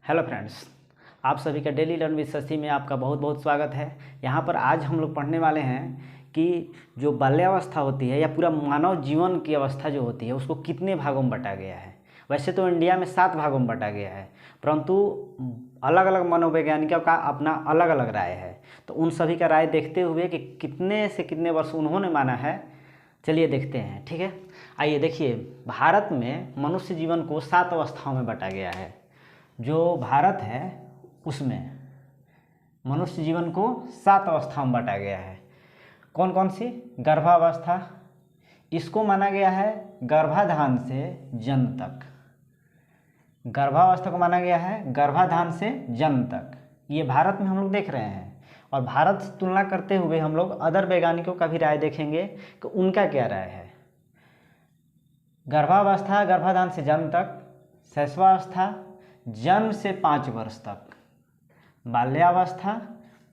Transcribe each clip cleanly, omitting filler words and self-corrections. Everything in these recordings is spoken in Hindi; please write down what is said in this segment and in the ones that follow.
हेलो फ्रेंड्स, आप सभी का डेली लर्न विद शशि में आपका बहुत बहुत स्वागत है। यहाँ पर आज हम लोग पढ़ने वाले हैं कि जो बाल्यावस्था होती है या पूरा मानव जीवन की अवस्था जो होती है उसको कितने भागों में बांटा गया है। वैसे तो इंडिया में 7 भागों में बांटा गया है, परंतु अलग अलग मनोवैज्ञानिकों का अपना अलग अलग राय है। तो उन सभी का राय देखते हुए कि कितने से कितने वर्ष उन्होंने माना है, चलिए देखते हैं। ठीक है, आइए देखिए, भारत में मनुष्य जीवन को 7 अवस्थाओं में बांटा गया है। जो भारत है उसमें मनुष्य जीवन को 7 अवस्थाओं में बांटा गया है। कौन कौन सी? गर्भावस्था, इसको माना गया है गर्भाधान से जन्म तक। गर्भावस्था को माना गया है गर्भाधान से जन्म तक। ये भारत में हम लोग देख रहे हैं, और भारत से तुलना करते हुए हम लोग अदर वैज्ञानिकों का भी राय देखेंगे कि उनका क्या राय है। गर्भावस्था गर्भाधान से जन्म तक, शैशवावस्था जन्म से 5 वर्ष तक, बाल्यावस्था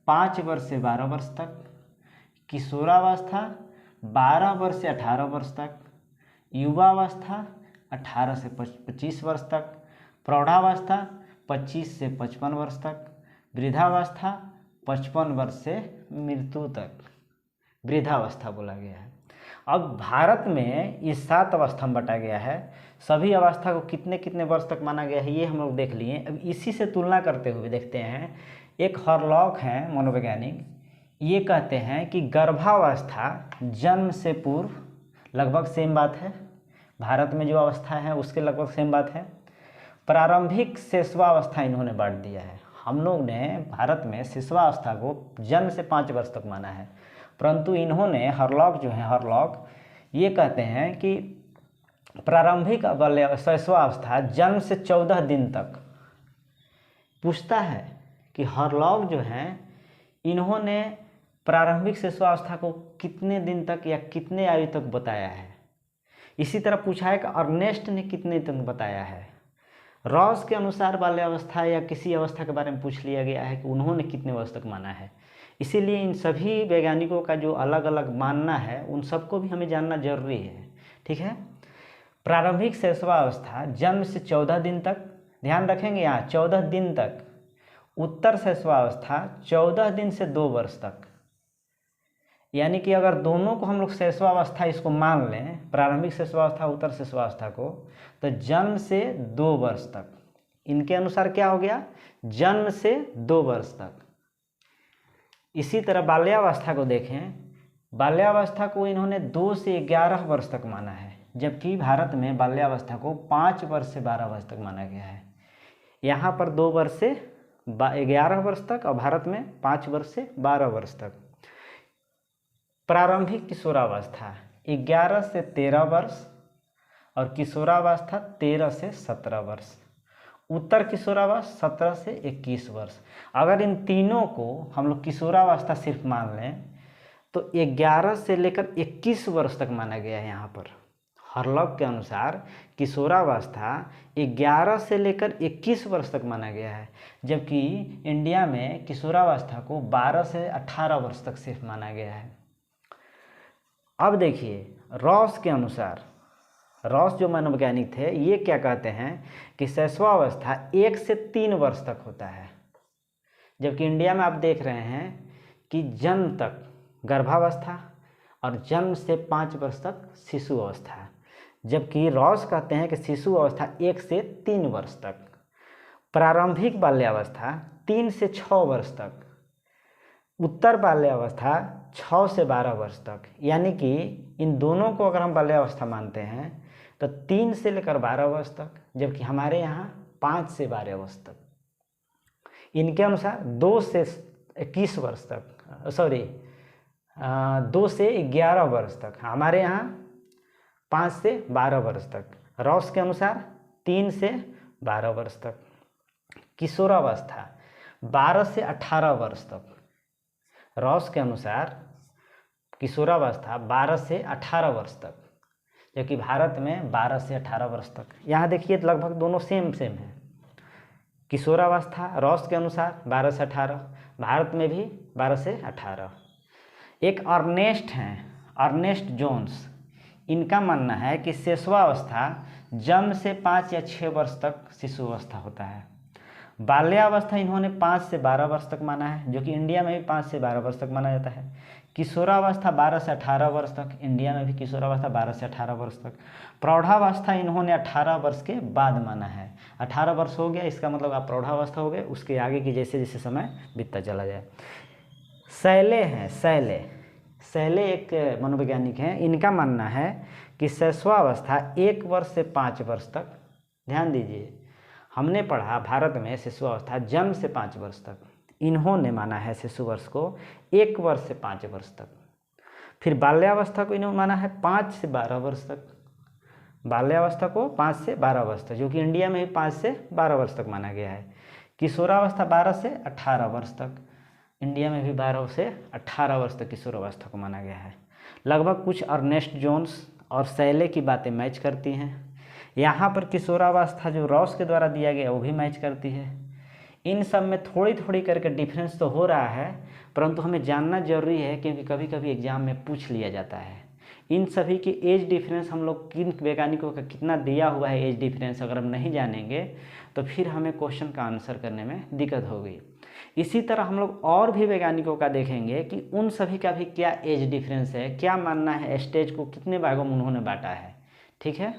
5 वर्ष से 12 वर्ष तक, किशोरावस्था 12 वर्ष से 18 वर्ष तक, युवावस्था 18 से 25 वर्ष तक, प्रौढ़ावस्था 25 से 55 वर्ष तक, वृद्धावस्था 55 वर्ष से मृत्यु तक वृद्धावस्था बोला गया है। अब भारत में इस 7 अवस्था में बांटा गया है। सभी अवस्था को कितने कितने वर्ष तक माना गया है ये हम लोग देख लिए। अब इसी से तुलना करते हुए देखते हैं। एक हॉरलॉक हैं मनोवैज्ञानिक, ये कहते हैं कि गर्भावस्था जन्म से पूर्व, लगभग सेम बात है, भारत में जो अवस्था है उसके लगभग सेम बात है। प्रारंभिक शैशवावस्था इन्होंने बांट दिया है। हम लोग ने भारत में शैशवावस्था को जन्म से 5 वर्ष तक माना है, परंतु इन्होंने हॉरलॉक जो है हॉरलॉक ये कहते हैं कि प्रारंभिक शैशवावस्था जन्म से 14 दिन तक। पूछता है कि हॉरलॉक जो हैं इन्होंने प्रारंभिक शैशवावस्था को कितने दिन तक या कितने आयु तक बताया है। इसी तरह पूछा है कि अर्नेस्ट ने कितने तक बताया है। रॉस के अनुसार बाल्यावस्था या किसी अवस्था के बारे में पूछ लिया गया है कि उन्होंने कितने वर्ष तक माना है। इसीलिए इन सभी वैज्ञानिकों का जो अलग अलग मानना है उन सबको भी हमें जानना जरूरी है। ठीक है, प्रारंभिक शैशवावस्था जन्म से 14 दिन तक, ध्यान रखेंगे यहाँ 14 दिन तक। उत्तर शैशवावस्था 14 दिन से 2 वर्ष तक। यानी कि अगर दोनों को हम लोग शैशवावस्था इसको मान लें, प्रारंभिक शैशवावस्था उत्तर शैशवावस्था को, तो जन्म से 2 वर्ष तक। इनके अनुसार क्या हो गया? जन्म से 2 वर्ष तक। इसी तरह बाल्यावस्था को देखें, बाल्यावस्था को इन्होंने 2 से 11 वर्ष तक माना है, जबकि भारत में बाल्यावस्था को 5 वर्ष से 12 वर्ष तक माना गया है। यहाँ पर 2 वर्ष से 11 वर्ष तक और भारत में 5 वर्ष से 12 वर्ष तक। प्रारंभिक किशोरावस्था 11 से 13 वर्ष और किशोरावस्था 13 से 17 वर्ष। उत्तर किशोरावस्था 17 से 21 वर्ष। अगर इन तीनों को हम लोग किशोरावस्था सिर्फ मान लें तो 11 से लेकर 21 वर्ष तक माना गया है। यहाँ पर हॉरलॉक के अनुसार किशोरावस्था 11 से लेकर 21 वर्ष तक माना गया है, जबकि इंडिया में किशोरावस्था को 12 से 18 वर्ष तक सिर्फ माना गया है। अब देखिए, रॉस के अनुसार, रॉस जो मनोवैज्ञानिक थे ये क्या कहते हैं कि शैशवावस्था 1 से 3 वर्ष तक होता है, जबकि इंडिया में आप देख रहे हैं कि जन्म तक गर्भावस्था और जन्म से 5 वर्ष तक शिशु अवस्था, जबकि रॉस कहते हैं कि शिशु अवस्था 1 से 3 वर्ष तक। प्रारंभिक बाल्यावस्था 3 से 6 वर्ष तक। उत्तर बाल्यावस्था 6 से 12 वर्ष तक। यानी कि इन दोनों को अगर हम बाल्यावस्था मानते हैं तो 3 से लेकर 12 वर्ष तक, जबकि हमारे यहाँ 5 से 12 वर्ष तक। इनके अनुसार 2 से 21 वर्ष तक, 2 से 11 वर्ष तक, हमारे यहाँ 5 से 12 वर्ष तक। रॉस के अनुसार 3 से 12 वर्ष तक। किशोरावस्था 12 से 18 वर्ष तक। रॉस के अनुसार किशोरावस्था 12 से 18 वर्ष तक, जबकि भारत में 12 से 18 वर्ष तक। यहाँ देखिए लगभग दोनों सेम है। किशोरावस्था रॉस के अनुसार 12 से 18, भारत में भी 12 से 18। एक अर्नेस्ट हैं, अर्नेस्ट जोन्स, इनका मानना है कि शैशवावस्था जन्म से 5 या 6 वर्ष तक शिशु अवस्था होता है। बाल्यावस्था इन्होंने 5 से 12 वर्ष तक माना है, जो कि इंडिया में भी 5 से 12 वर्ष तक माना जाता है। किशोरावस्था 12 से 18 वर्ष तक, इंडिया में भी किशोरावस्था 12 से 18 वर्ष तक। प्रौढ़ावस्था इन्होंने 18 वर्ष के बाद माना है। 18 वर्ष हो गया, इसका मतलब आप प्रौढ़ावस्था हो गए, उसके आगे की जैसे जैसे समय बीतता चला जाए। शैले हैं, शैले एक मनोवैज्ञानिक हैं, इनका मानना है कि शिशुअवस्था 1 वर्ष से 5 वर्ष तक, ध्यान दीजिए हमने पढ़ा भारत में शिशुअवस्था जन्म से 5 वर्ष तक, इन्होंने माना है शिशु वर्ष को 1 वर्ष से 5 वर्ष तक। फिर बाल्यावस्था को इन्होंने माना है 5 से 12 वर्ष तक, बाल्यावस्था को 5 से 12 वर्ष तक, जो कि इंडिया में भी 5 से 12 वर्ष तक माना गया है। किशोरावस्था 12 से 18 वर्ष तक, इंडिया में भी 12 से 18 वर्ष तक किशोरावस्था को माना गया है। लगभग कुछ अर्नेस्ट जोन्स और शैले की बातें मैच करती हैं। यहाँ पर किशोरावस्था जो रॉस के द्वारा दिया गया वो भी मैच करती है। इन सब में थोड़ी थोड़ी करके डिफरेंस तो हो रहा है, परंतु हमें जानना जरूरी है, क्योंकि कभी कभी एग्जाम में पूछ लिया जाता है। इन सभी की एज डिफरेंस हम लोग किन वैज्ञानिकों का कितना दिया हुआ है एज डिफरेंस, अगर हम नहीं जानेंगे तो फिर हमें क्वेश्चन का आंसर करने में दिक्कत होगी। इसी तरह हम लोग और भी वैज्ञानिकों का देखेंगे कि उन सभी का भी क्या एज डिफरेंस है, क्या मानना है, स्टेज को कितने भागों में उन्होंने बांटा है। ठीक है।